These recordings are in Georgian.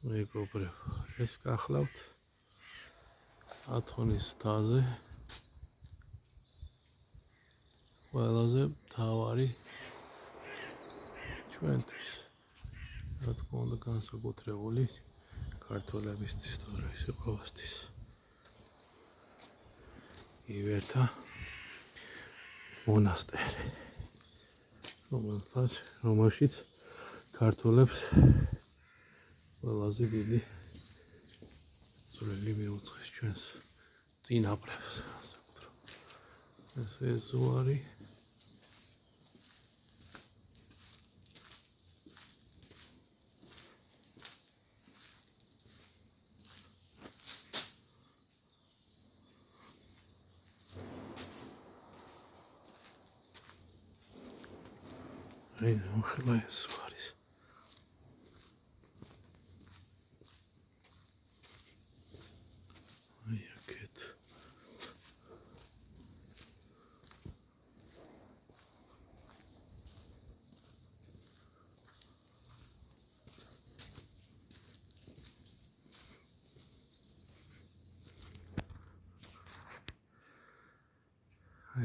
მეგობრებო, ეს გახლავთ ათონის თაზე ყველაზე მთავარი ჩვენთვის, რა თქმა უნდა, განსაკუთრებული ქართველებისთვის და ისე ყოველთვის. ივერთა მონასტერი, რომელშიც ქართველებს ყველაზე დიდი წვლილი მიუძღვის ჩვენს წინაპრებს. ეს ზღვარი ახლა ეს ზღვარის აქეთ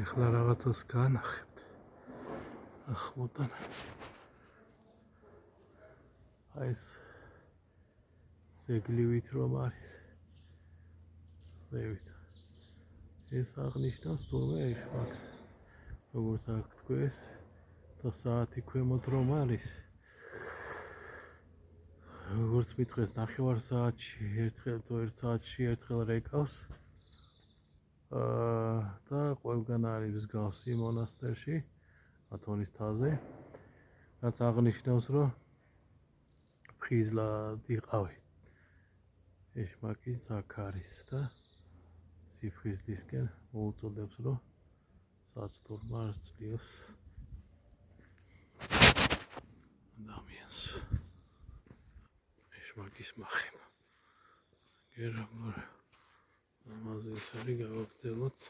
ახლა რაღაცას განახებთ ახლოდან. ეს ზეგლივით რომ არის ზევით, ეს აღნიშნავს თურმე ეშმაკს, როგორც აქ თქვეს და საათი ქვემოთ რომ არის, როგორც მითხრეს, 9 საათში ერთხელ თუ 1 საათში ერთხელ რეკავს და ყველგან არის მსგავსი მონასტერში ათონის თაზე, რაც აღნიშნავს, რომ ფხიზლად იყავი ეშმაკის აქ არის და სიფხიზლისკენ მოუწოდებს, რომ საცდურმა არ ცლიოს ადამიანს ეშმაკის მახება. ამაზე ეს არის გავაგრძელოთ.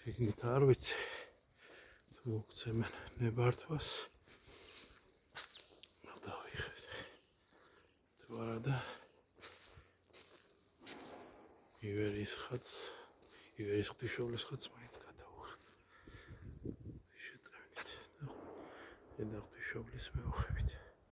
შიგნით არ ვიცი, თუ მოგცემენ ნებართვას დავიხევთ თუ არა და ივერის ღვთისმშობლის ხატს მაინც გადავუხებ. შეტრევით და ღვთისმშობლის მეუხებით.